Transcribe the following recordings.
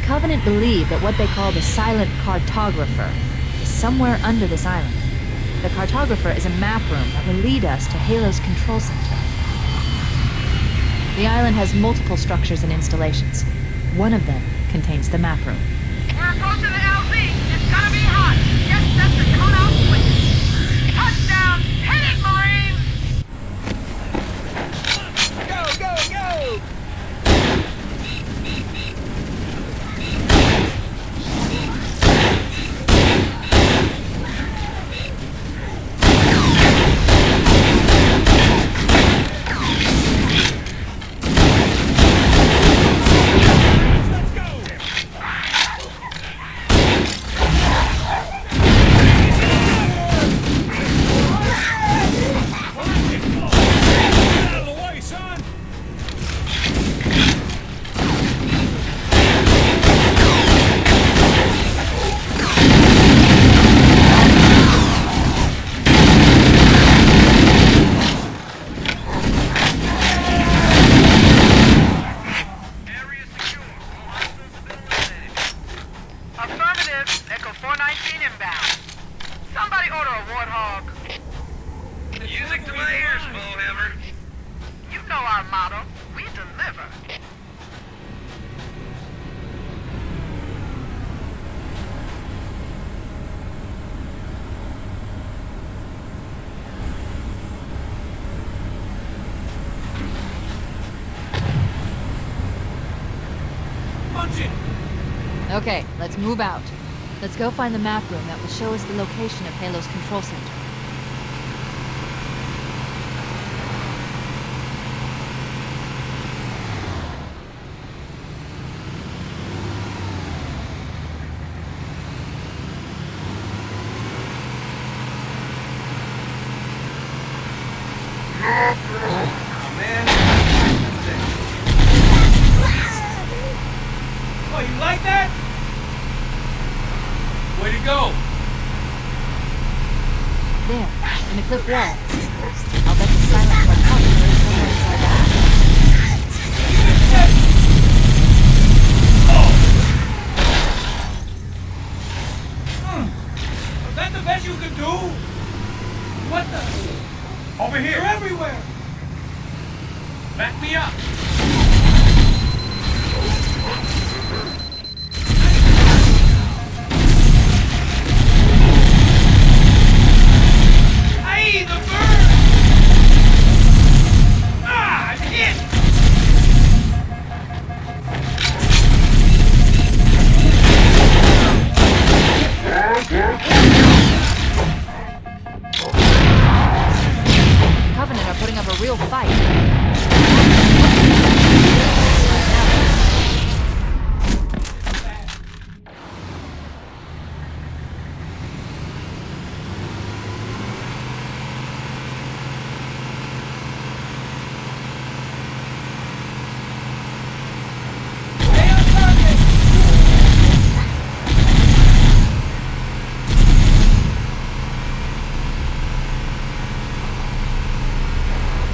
Covenant believe that what they call the Silent Cartographer is somewhere under this island. The Cartographer is a map room that will lead us to Halo's control center. The island has multiple structures and installations. One of them contains the map room. We're approaching the LZ. It's gonna be hot. Get set to cut out switch. Touchdown! Hit it, Marines! Go, go, go! Okay, let's move out. Let's go find the map room that will show us the location of Halo's control center. Oh, you like that? Way to go! There, in the cliff wall. I'll bet the silent cartographer is somewhere inside that. Is that the best you can do? What the? Over here! You're everywhere! Back me up! Hey, the bird! Ah, I'm hit! Covenant are putting up a real fight.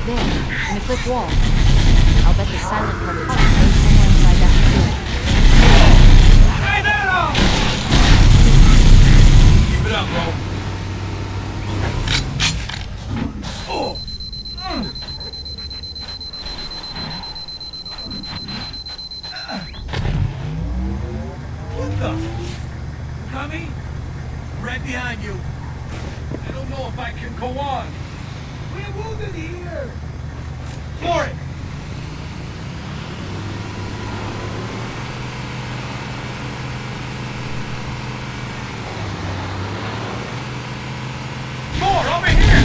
There, in the cliff wall. I'll bet the silent cartographer is somewhere inside that facility. Hey, that off! Keep it up, bro. Oh! What the? Tommy? Right behind you. I don't know if I can go on. We're wounded here. For it. More over here.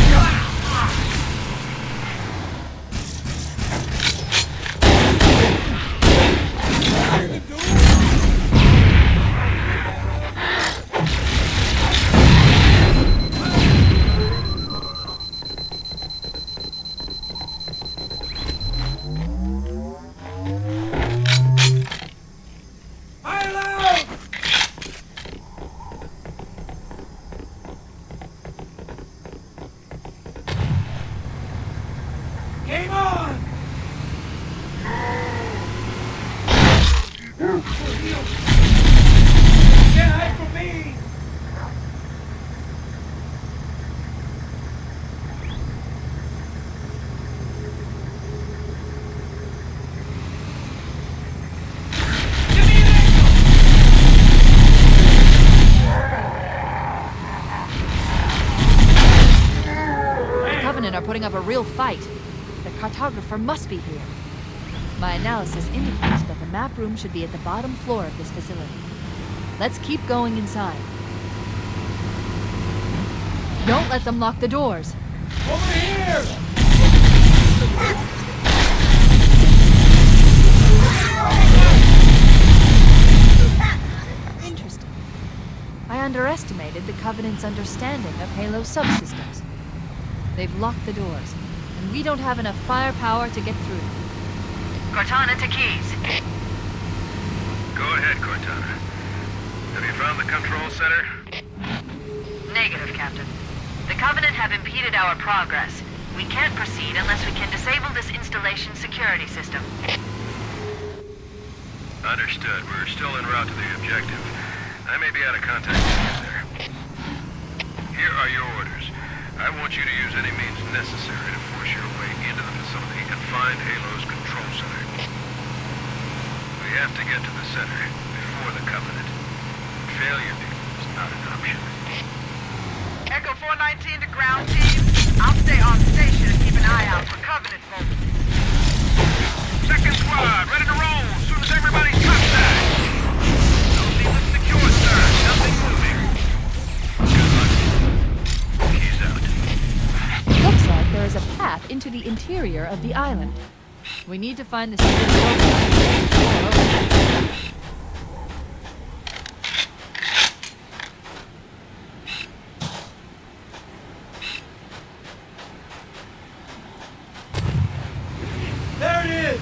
putting up a real fight. The cartographer must be here. My analysis indicates that the map room should be at the bottom floor of this facility. Let's keep going inside. Don't let them lock the doors. Over here! Interesting. I underestimated the Covenant's understanding of Halo subsystems. They've locked the doors, and we don't have enough firepower to get through. Cortana to Keys. Go ahead, Cortana. Have you found the control center? Negative, Captain. The Covenant have impeded our progress. We can't proceed unless we can disable this installation's security system. Understood. We're still en route to the objective. I may be out of contact with you there. Here are your orders. I want you to use any means necessary to force your way into the facility and find Halo's control center. We have to get to the center before the Covenant. Failure is not an option. Echo 419 to ground team. I'll stay on station and keep an eye out for Covenant movement. Second squad, ready to roll as soon as everybody's topside. Don't leave it secure, sir. Nothing moving. Good luck. Keys out. Looks like there is a path into the interior of the island. We need to find the secret door behind the door open. There it is!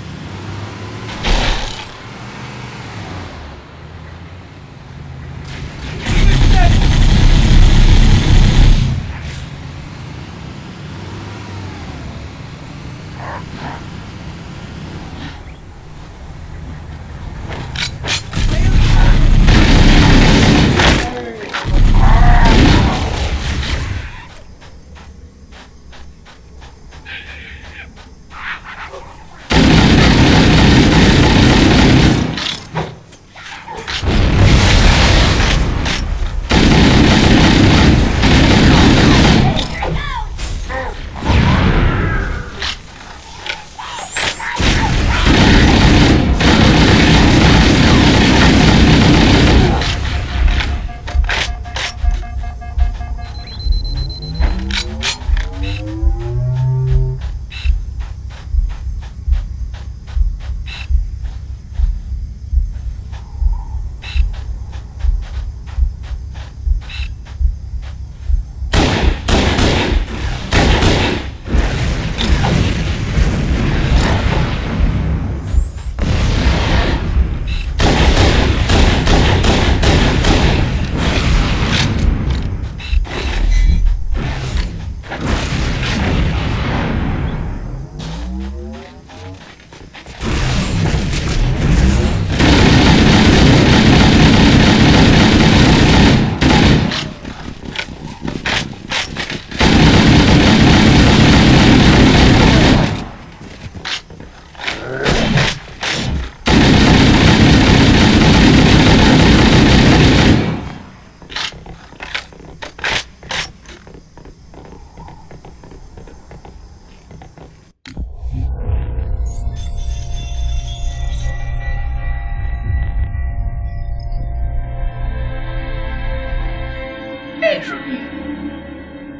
Entropy.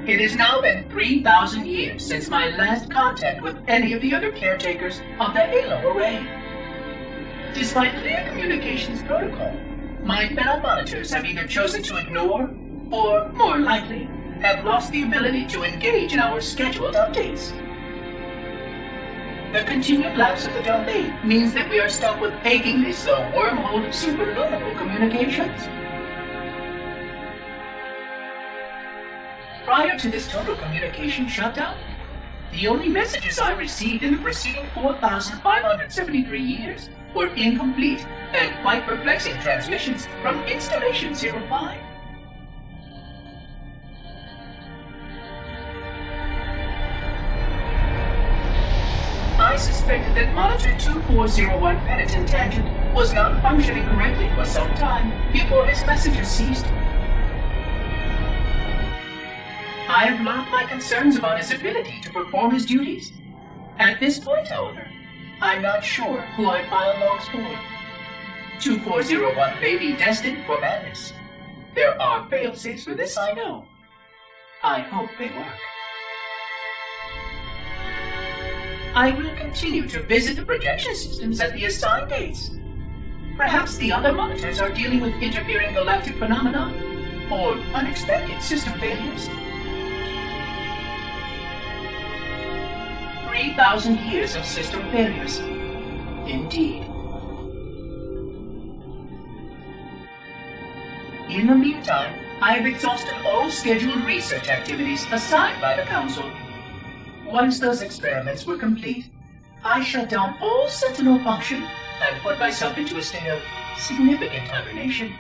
It has now been 3,000 years since my last contact with any of the other caretakers of the Halo array. Despite clear communications protocol, my fellow monitors have either chosen to ignore, or, more likely, have lost the ability to engage in our scheduled updates. The continued lapse of the domain means that we are stuck with achingly slow wormhole superluminal communications. Prior to this total communication shutdown, the only messages I received in the preceding 4,573 years were incomplete and quite perplexing transmissions from Installation 05. I suspected that Monitor 2401 Penitent Tangent was not functioning correctly for some time before his messages ceased. I I have logged my concerns about his ability to perform his duties. At this point, however, I'm not sure who I file logs for. 2401 may be destined for madness. There are fail-safes for this, I know. I hope they work. I will continue to visit the projection systems at the assigned dates. Perhaps the other monitors are dealing with interfering galactic phenomena or unexpected system failures. 3,000 years of system failures. Indeed. In the meantime, I have exhausted all scheduled research activities assigned by the Council. Once those experiments were complete, I shut down all Sentinel function and put myself into a state of significant hibernation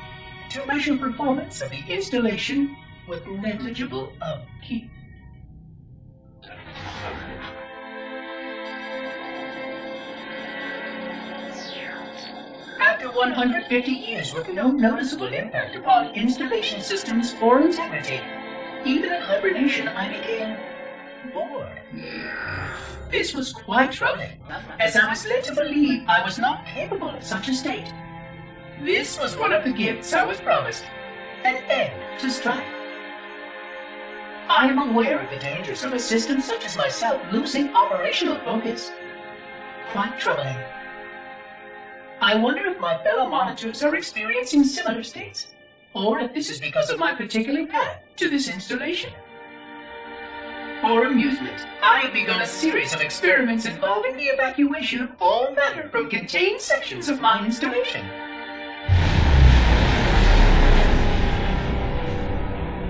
to measure performance of the installation with negligible upkeep. After 150 years with no noticeable impact upon installation systems or integrity, even in hibernation I became bored. This was quite troubling, as I was led to believe I was not capable of such a state. This was one of the gifts I was promised, an end to strife. I am aware of the dangers of a system such as myself losing operational focus. Quite troubling. I wonder if my fellow monitors are experiencing similar states, or if this is because of my particular path to this installation. For amusement, I have begun a series of experiments involving the evacuation of all matter from contained sections of my installation.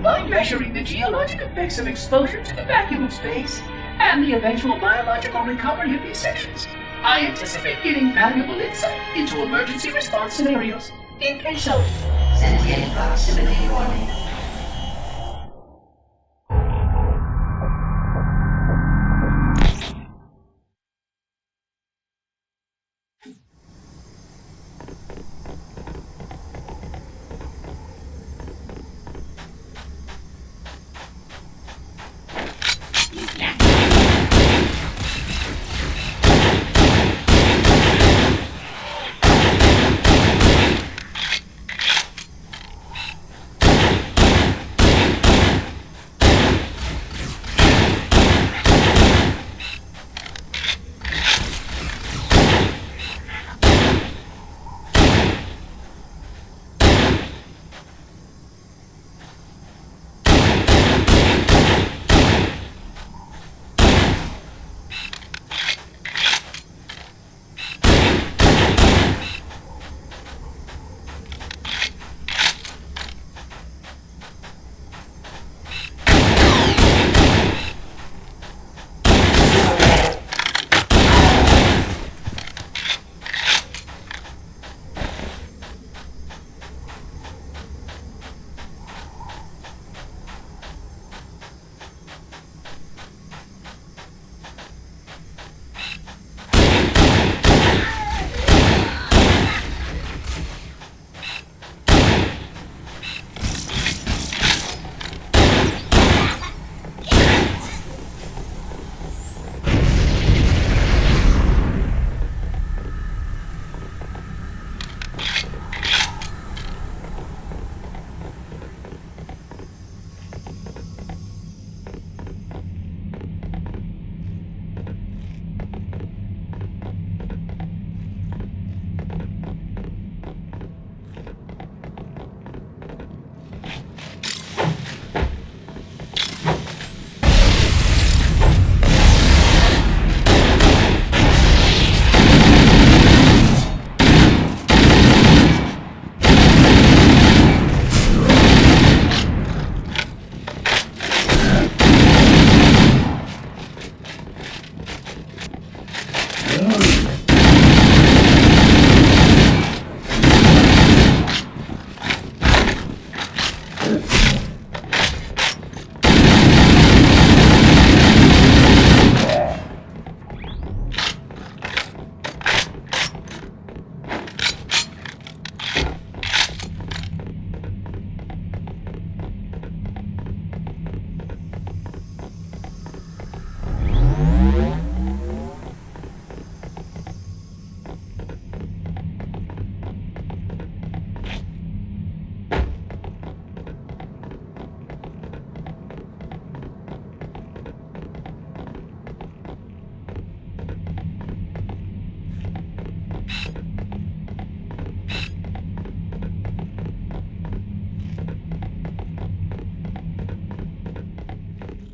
By measuring the geologic effects of exposure to the vacuum of space and the eventual biological recovery of these sections, I anticipate getting valuable insight into emergency response scenarios in case of Sentient proximity warning.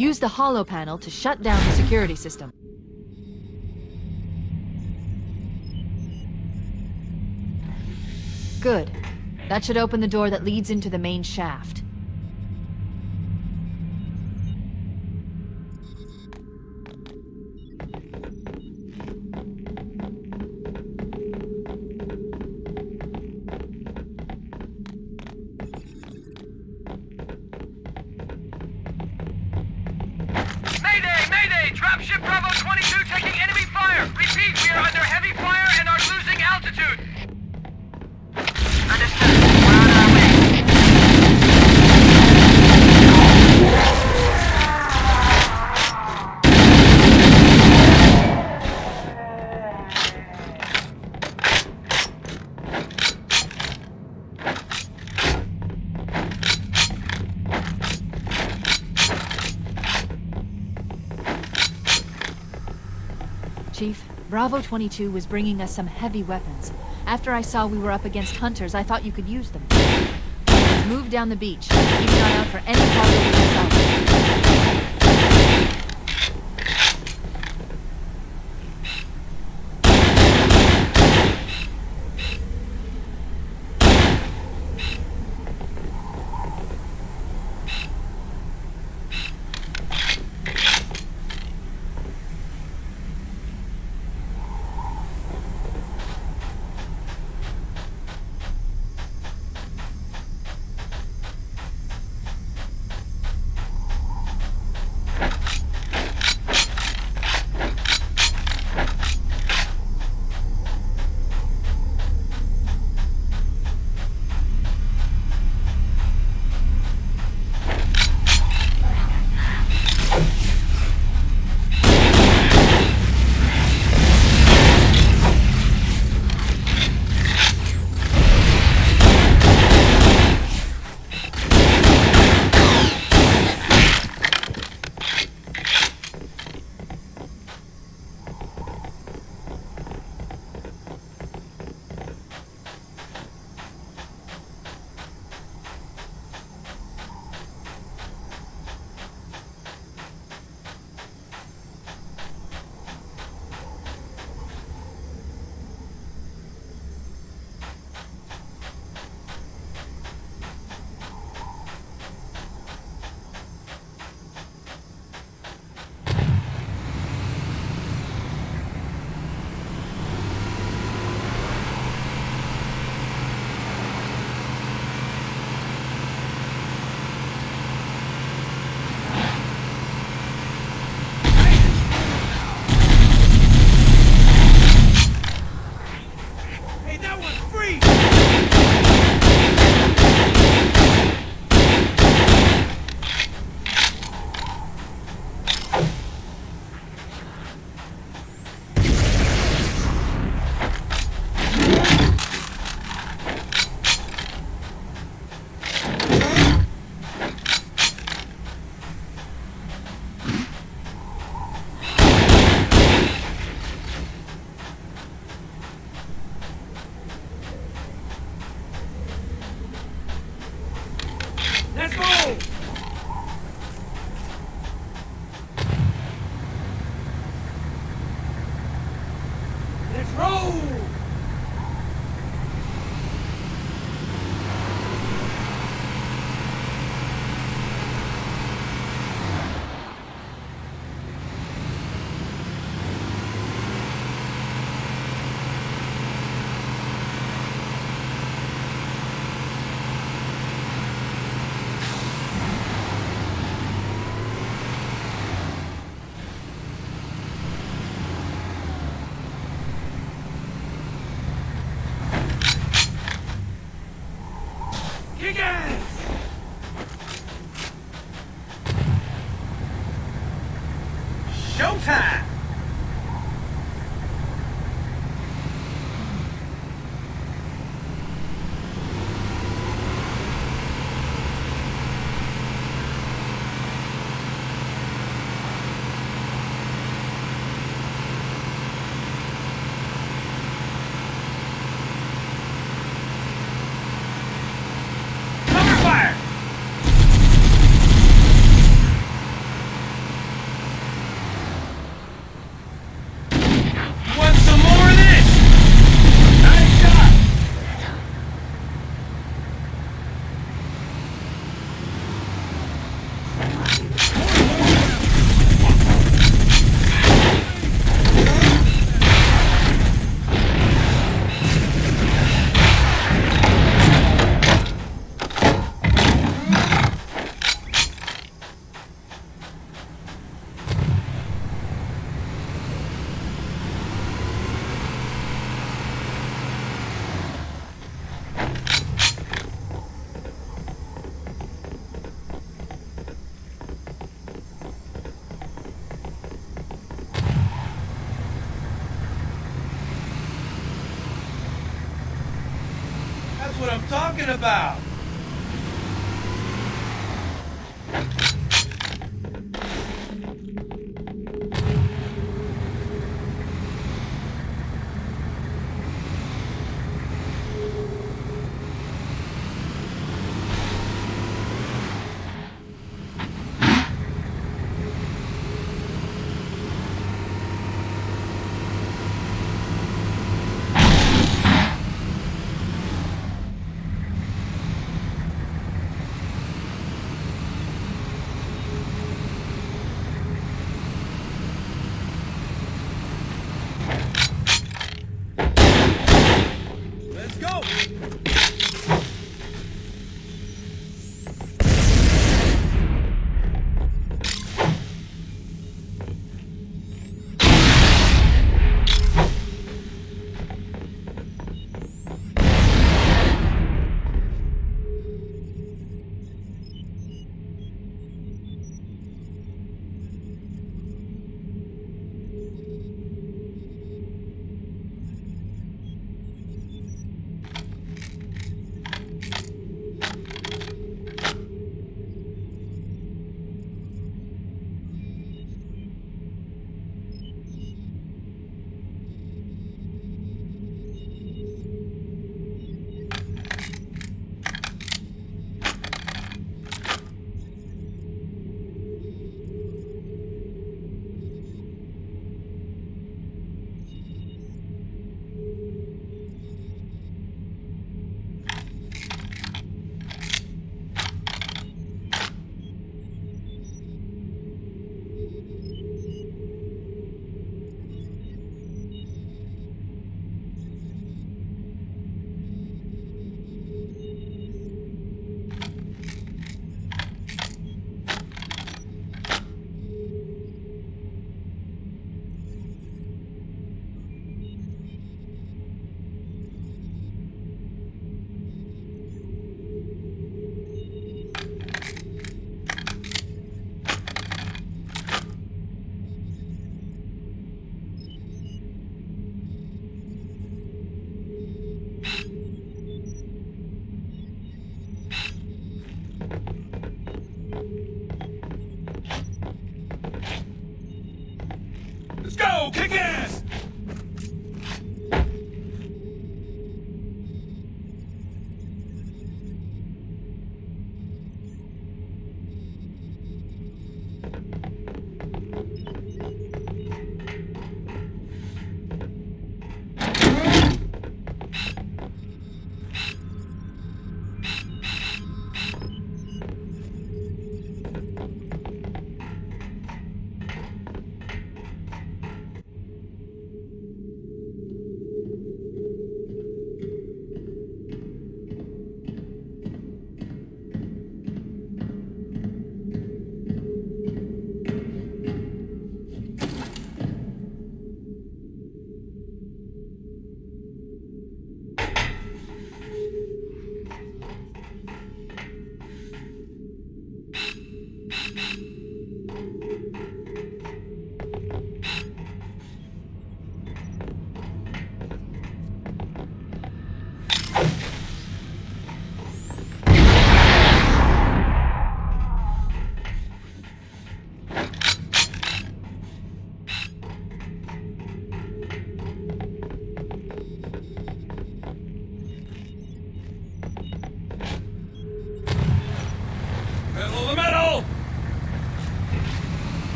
Use the holo panel to shut down the security system. Good. That should open the door that leads into the main shaft. Mayday! Dropship Bravo 22 taking enemy fire! Repeat, we are under heavy fire and are losing altitude! Understood. We're on our way. Chief, Bravo 22 was bringing us some heavy weapons. After I saw we were up against hunters, I thought you could use them. Let's move down the beach. Keep an eye out for any cargo we can salvage. Let's go! Let's roll! what I'm talking about.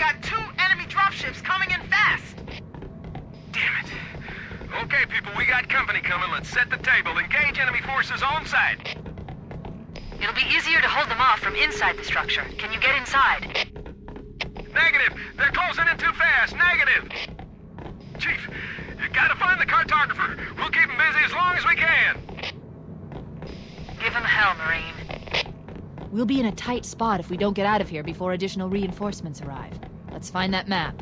got 2 enemy dropships coming in fast! Damn it. Okay, people, we got company coming. Let's set the table. Engage enemy forces on site. It'll be easier to hold them off from inside the structure. Can you get inside? Negative. They're closing in too fast. Negative. Chief, you gotta find the cartographer. We'll keep him busy as long as we can. Give him hell, Marine. We'll be in a tight spot if we don't get out of here before additional reinforcements arrive. Let's find that map.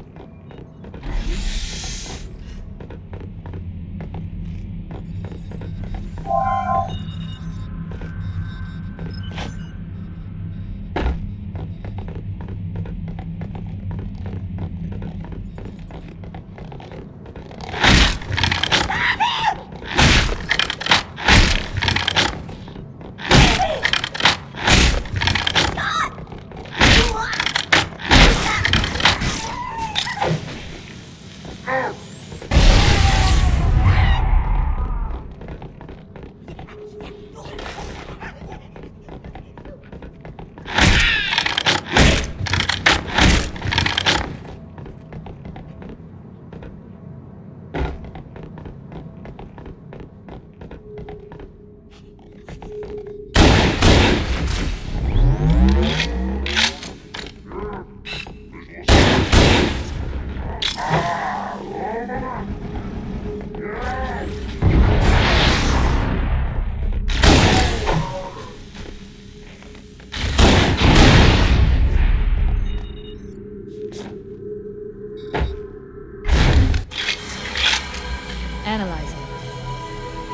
Analyzing.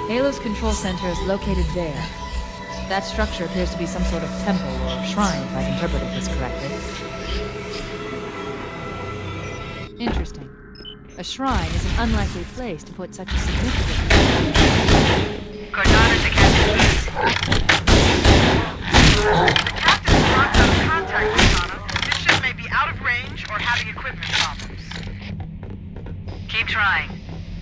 Halo's control center is located there. That structure appears to be some sort of temple or shrine, if I've interpreted this correctly. Interesting. A shrine is an unlikely place to put such a significant... Cortana to Captain Keys. The captain's locked out of contact with Cortana. This ship may be out of range or having equipment problems. Keep trying.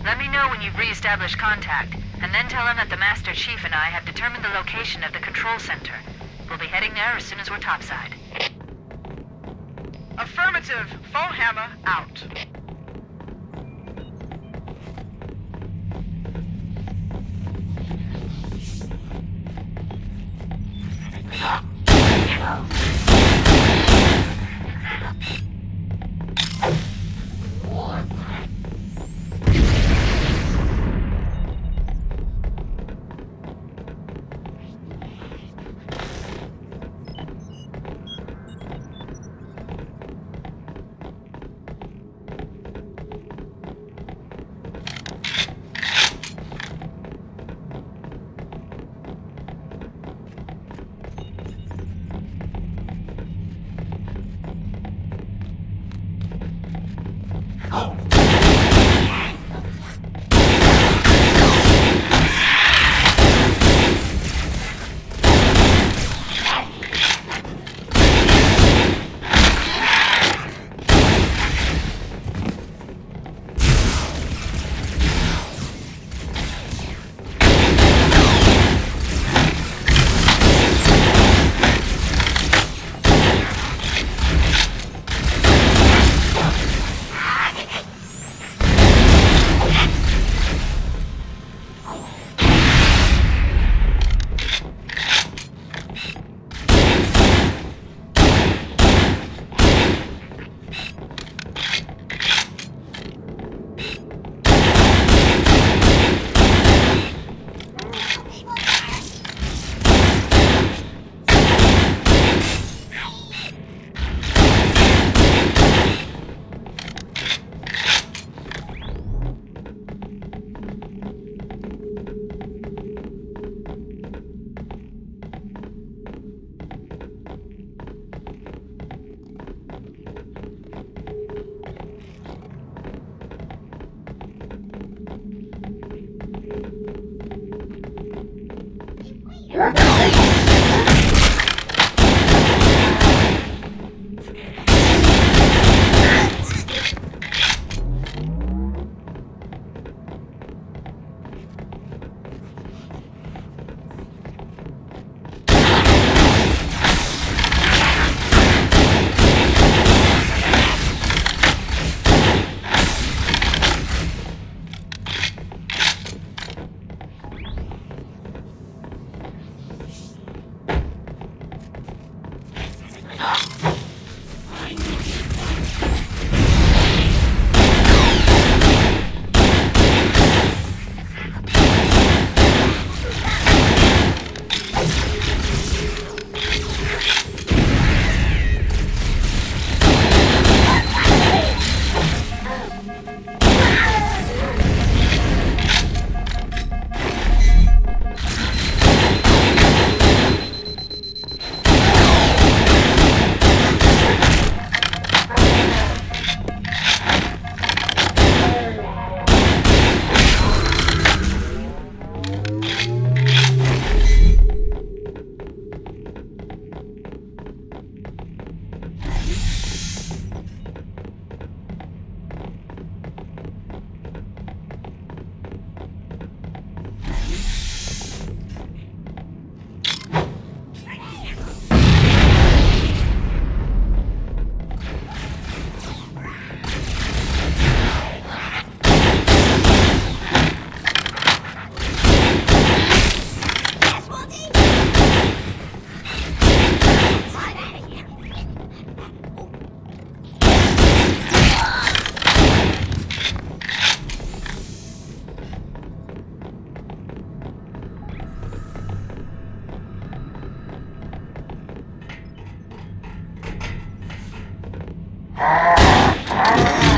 Let me know when you've re-established contact, and then tell him that the Master Chief and I have determined the location of the control center. We'll be heading there as soon as we're topside. Affirmative. Phone hammer out.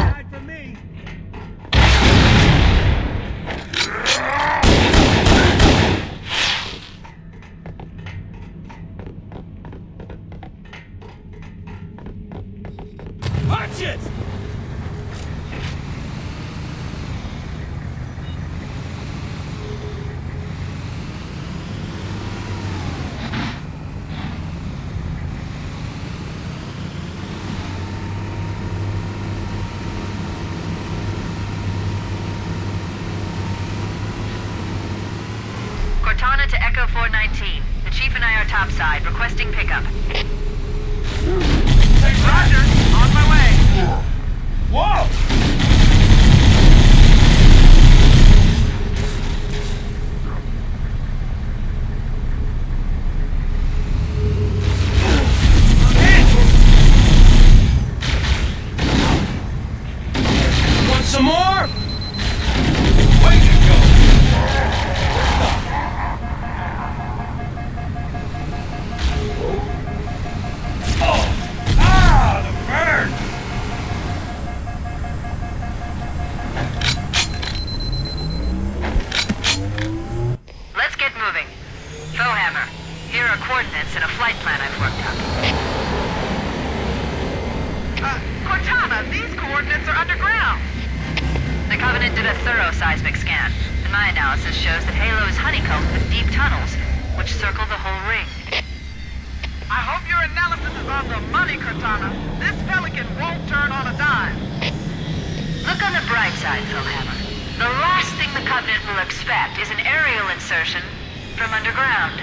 Side for me. Watch it! Cortana to Echo 419. The Chief and I are topside, requesting pickup. Roger. On my way. Whoa! Want some more? Way to go! Oh! Ah! The burn! Let's get moving. Foehammer, here are coordinates and a flight plan I've worked up. Cortana, these coordinates are underground. The Covenant did a thorough seismic scan, and my analysis shows that Halo is honeycombed with deep tunnels, which circle the whole ring. I hope your analysis is on the money, Cortana. This Pelican won't turn on a dime. Look on the bright side, Foehammer. The last thing the Covenant will expect is an aerial insertion from underground.